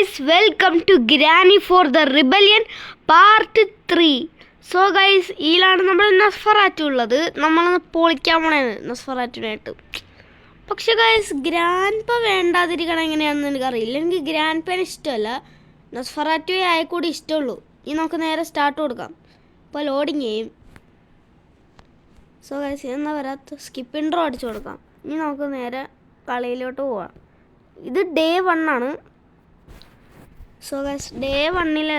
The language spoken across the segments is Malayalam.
guys, welcome to Granny for the Rebellion Part 3. So guys, ഇതിലാണ് നമ്മൾ നസ്ഫറാറ്റു ഉള്ളത്. നമ്മളൊന്ന് പൊളിക്കാൻ പോണേന്ന് നസ്ഫറാറ്റുനായിട്ട്. പക്ഷെ ഗൈസ് ഗ്രാൻഡ് പ വേണ്ടാതിരിക്കണം എങ്ങനെയാണെന്ന് എനിക്കറിയില്ല. എനിക്ക് ഗ്രാൻഡ് പേനെ ഇഷ്ടമല്ല, നസ്ഫറാറ്റുവേ ആയിക്കൂടി ഇഷ്ടമുള്ളൂ. ഇനി നമുക്ക് നേരെ സ്റ്റാർട്ട് കൊടുക്കാം. ഇപ്പോൾ ലോഡിങ് ചെയ്യും. സോ ഗൈസ് എന്നാ വരാത്ത സ്കിപ്പ് ഇൻട്രോ അടിച്ചു കൊടുക്കാം. ഇനി നമുക്ക് നേരെ കളിയിലോട്ട് പോവാം. ഇത് ഡേ 1 ആണ്. സോ ഗൈസ് ഡേ 1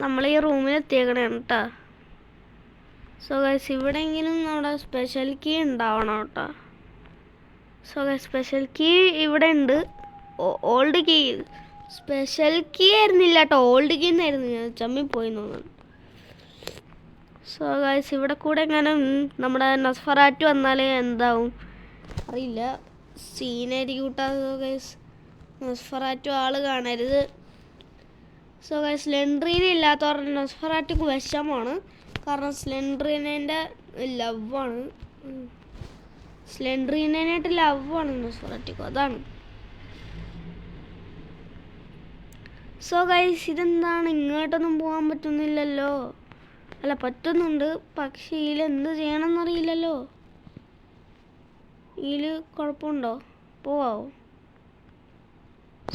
നമ്മൾ ഈ റൂമിൽ എത്തിയേക്കണേണ് കേട്ടോ. സോ ഗൈസ് ഇവിടെയെങ്കിലും നമ്മുടെ സ്പെഷ്യൽ കീ ഉണ്ടാവണം കേട്ടോ. സോ ഗൈസ് സ്പെഷ്യൽ കീ ഇവിടെ ഉണ്ട്. ഓൾഡ് കീ സ്പെഷ്യൽ കീ ആയിരുന്നില്ല കേട്ടോ, ഓൾഡ് കീ എന്നായിരുന്നു. ഞാൻ ചമ്മിപ്പോയി തോന്നുന്നു. സോ ഗൈസ് ഇവിടെ കൂടെ എങ്ങനെ നമ്മുടെ നസ്ഫറാറ്റു വന്നാൽ എന്താവും അറിയില്ല, സീനായിരിക്കും കൂട്ടാ. സോ ഗൈസ് നസ്ഫറാറ്റു ആൾ കാണരുത്. സോ ഗൈസ് സ്ലെൻഡ്രീന ഇല്ലാത്തവരുടെ നസ്ഫറാറ്റുക്ക് വിഷമാണ്. കാരണം സ്ലെൻഡ്രീനേൻ്റെ ലവാണ്, സ്ലെൻഡ്രീനായിട്ട് ലവാണ് നസ്ഫറാറ്റുക്ക്, അതാണ്. സോ ഗൈസ് ഇതെന്താണ് ഇങ്ങോട്ടൊന്നും പോകാൻ പറ്റുന്നില്ലല്ലോ? അല്ല പറ്റുന്നുണ്ട്, പക്ഷേ ഇതിൽ എന്ത് ചെയ്യണമെന്നറിയില്ലല്ലോ. ഇതിൽ കുഴപ്പമുണ്ടോ? പോവാമോ?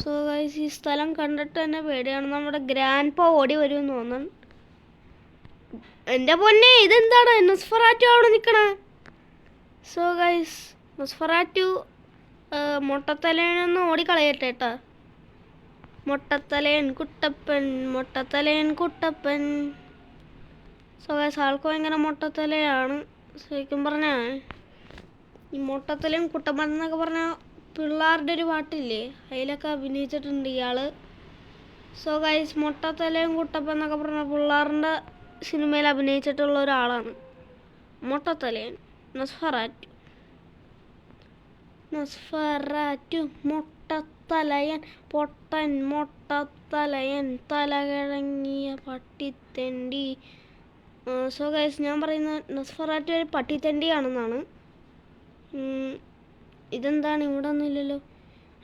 സോ ഗൈസ് ഈ സ്ഥലം കണ്ടിട്ട് തന്നെ പേടിയാണ്. നമ്മുടെ ഗ്രാൻഡ് പ ഓടി വരുമെന്ന് തോന്നുന്നു. എൻ്റെ പൊന്നെ ഇതെന്താണ് നസ്ഫറാറ്റു അവിടെ നിൽക്കണേ? സോ ഗൈസ് നസ്ഫറാറ്റു മൊട്ടത്തലേനൊന്ന് ഓടിക്കളയട്ടെ കേട്ടാ. മൊട്ടത്തലേൻ കുട്ടപ്പൻ, മൊട്ടത്തലേൻ കുട്ടപ്പൻ. സോ ഗൈസ് ആൾക്ക് ഭയങ്കര മൊട്ടത്തലയാണ്. ശരിക്കും പറഞ്ഞാൽ ഈ മൊട്ടത്തലേൻ കുട്ടപ്പൻ എന്നൊക്കെ പറഞ്ഞാൽ പിള്ളേരുടെ ഒരു പാട്ടില്ലേ, അതിലൊക്കെ അഭിനയിച്ചിട്ടുണ്ട് ഇയാൾ. സോ ഗൈസ് മൊട്ടത്തലയും കുട്ടപ്പൻ എന്നൊക്കെ പറഞ്ഞ പിള്ളേരുടെ സിനിമയിൽ അഭിനയിച്ചിട്ടുള്ള ഒരാളാണ് മൊട്ടത്തലയൻ. നസ്ഫറാറ്റു നസ്ഫറാറ്റു മൊട്ടത്തലയൻ പൊട്ടൻ മൊട്ടത്തലയൻ തലകിഴങ്ങിയ പട്ടിത്തെണ്ടി. സോ ഗൈസ് ഞാൻ പറയുന്ന നസ്ഫറാറ്റു ഒരു പട്ടിത്തെണ്ടിയാണെന്നാണ്. ഇതെന്താണ് ഇവിടെ ഒന്നും ഇല്ലല്ലോ?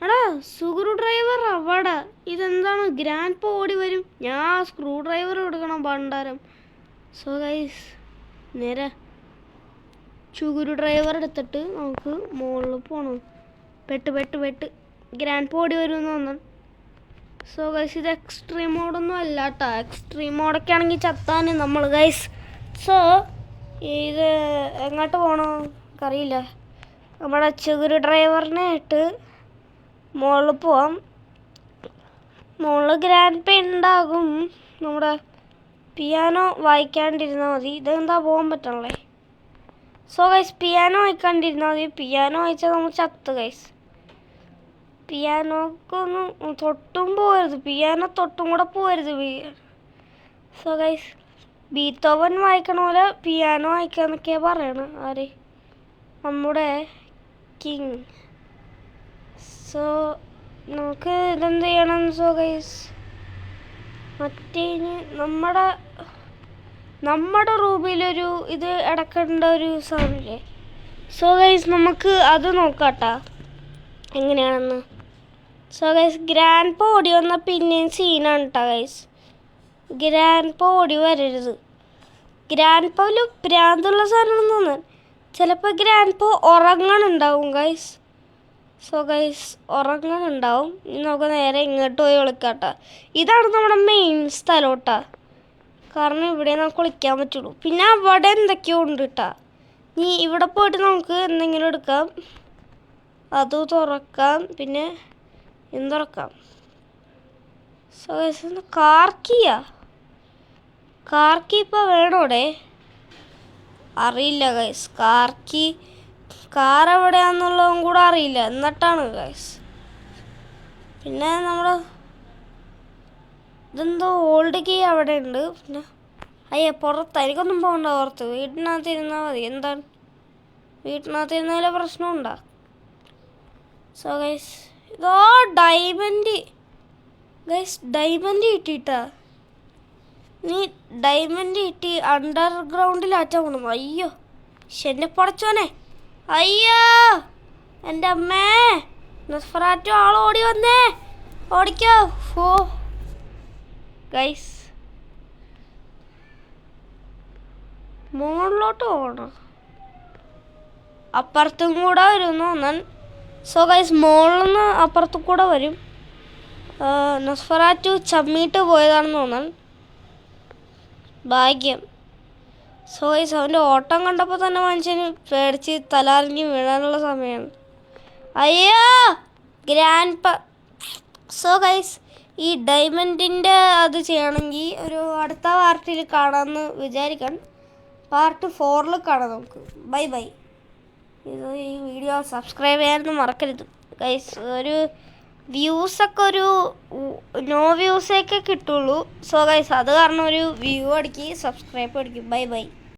എടാ സ്ക്രൂ ഡ്രൈവർ അവിടെ. ഇതെന്താണ് ഗ്രാൻഡ് പ ഓടി വരും, ഞാൻ സ്ക്രൂ ഡ്രൈവർ എടുക്കണം ഭണ്ഡാരം. സോ ഗൈസ് നേരെ സ്ക്രൂ ഡ്രൈവർ എടുത്തിട്ട് നമുക്ക് മുകളിൽ പോകണം. പെട്ട് ഗ്രാൻഡ് പ ഓടി വരും എന്ന് തോന്നുന്നു. സോ ഗൈസ് ഇത് എക്സ്ട്രീം മോഡൊന്നും അല്ല കേട്ടോ. എക്സ്ട്രീം മോഡൊക്കെ ആണെങ്കിൽ ചത്താൻ നമ്മൾ ഗൈസ്. സോ ഇത് എങ്ങോട്ട് പോകണോ എനിക്കറിയില്ല. നമ്മുടെ സ്ക്രൂ ഡ്രൈവറിനെ ഇട്ട് മുകളിൽ പോവാം. മുകളിൽ ഗ്രാൻഡ് പേ ഉണ്ടാകും. നമ്മുടെ പിയാനോ വായിക്കാണ്ടിരുന്നാൽ മതി. ഇതെന്താ പോകാൻ പറ്റണല്ലേ? സോ ഗൈസ് പിയാനോ വായിക്കാണ്ടിരുന്നാൽ മതി. പിയാനോ വായിച്ചാൽ നമ്മൾ ചത്ത് ഗൈസ്. പിയാനോക്കൊന്നും തൊട്ടും പോകരുത്, പിയാനോ തൊട്ടും കൂടെ പോകരുത്. സോ ഗൈസ് ബീത്തോവൻ വായിക്കണ പോലെ പിയാനോ വായിക്കാന്നൊക്കെയാണ് പറയണത്. ആര്? നമ്മുടെ കിങ്. സോ നമുക്ക് ഇതെന്ത് ചെയ്യണം? സോ ഗൈസ് മറ്റേന് നമ്മുടെ റൂമിലൊരു ഇത് അടക്കേണ്ട ഒരു സാധനമില്ലേ? സോ ഗൈസ് നമുക്ക് അത് നോക്കാട്ടാ എങ്ങനെയാണെന്ന്. സോ ഗൈസ് ഗ്രാൻഡ് പ ഓടി വന്നാൽ പിന്നെയും സീനാണ് കേട്ടോ ഗൈസ്. ഗ്രാൻഡ് പ ഓടി വരരുത്. ഗ്രാൻഡ് പയിൽ ഭ്രാന്തുള്ള സാധനം തോന്നാൻ ചിലപ്പോൾ ഗ്രാൻഡ് പ ഉറങ്ങണുണ്ടാവും ഗൈസ്. സോ ഗൈസ് ഉറങ്ങണുണ്ടാവും. ഇനി നമുക്ക് നേരെ ഇങ്ങോട്ട് പോയി വിളിക്കാട്ടോ. ഇതാണ് നമ്മുടെ മെയിൻ സ്ഥലം കേട്ടോ, കാരണം ഇവിടെ നമുക്ക് വിളിക്കാൻ പറ്റുള്ളൂ. പിന്നെ അവിടെ എന്തൊക്കെയോ ഉണ്ട് കേട്ടോ. ഇനി ഇവിടെ പോയിട്ട് നമുക്ക് എന്തെങ്കിലും എടുക്കാം, അത് തുറക്കാം, പിന്നെ എന്തുറക്കാം. സോ ഗൈസ് കാർ കീ ഇപ്പോൾ വേണോടെ അറിയില്ല ഗൈസ്. കാർ എവിടെയാണെന്നുള്ളതും കൂടെ അറിയില്ല, എന്നിട്ടാണ് ഗൈസ്. പിന്നെ നമ്മുടെ ഇതെന്തോ ഓൾഡ് കീ അവിടെ ഉണ്ട്. പിന്നെ അയ്യേ പുറത്ത് എനിക്കൊന്നും പോകണ്ട, പുറത്ത് വീട്ടിനകത്ത് ഇരുന്നാൽ മതി. എന്താണ് വീട്ടിനകത്ത് ഇരുന്നാലേ പ്രശ്നമുണ്ടോ? സോ ഗൈസ് ഇതോ ഡയമണ്ട് ഗൈസ്, ഡയമണ്ട് കിട്ടിയിട്ടാ. നീ ഡയമണ്ട് കിട്ടി അണ്ടർഗ്രൗണ്ടിലാറ്റാൻ പോകണം. അയ്യോ എന്നെ പടച്ചോനെ, അയ്യോ എൻ്റെ അമ്മേ, നസ്ഫറാറ്റു ആൾ ഓടി വന്നേ, ഓടിക്കോ. ഓ ഗൈസ്, മുകളിലോട്ട് പോകണം. അപ്പുറത്തും കൂടെ വരുമെന്ന് തോന്നാൻ. സോ ഗൈസ്, മുകളിൽ നിന്ന് അപ്പുറത്തു കൂടെ വരും. നൊസ്ഫെറാറ്റു ചമ്മിയിട്ട് പോയതാണെന്ന് തോന്നാൻ. ഭാഗ്യം. സോ ഗൈസ്, അവൻ്റെ ഓട്ടം കണ്ടപ്പോൾ തന്നെ മനുഷ്യന് പേടിച്ച് തലാറിഞ്ഞ് വീഴാനുള്ള സമയമാണ്. അയ്യോ ഗ്രാൻഡ് സോ ഗൈസ്, ഈ ഡയമണ്ടിൻ്റെ അത് ചെയ്യണമെങ്കിൽ ഒരു അടുത്ത പാർട്ടിൽ കാണാമെന്ന് വിചാരിക്കാൻ. പാർട്ട് 4 കാണാം നമുക്ക്. Bye bye. ഇത് ഈ വീഡിയോ സബ്സ്ക്രൈബ് ചെയ്യാനൊന്നും മറക്കരുത് ഗൈസ്. ഒരു വ്യൂസൊക്കെ ഒരു നോ വ്യൂസൊക്കെ കിട്ടുള്ളൂ. സോ ഗൈസ്, അത് കാരണം ഒരു വ്യൂ അടിക്കുക, സബ്സ്ക്രൈബ് അടിക്കും. Bye bye.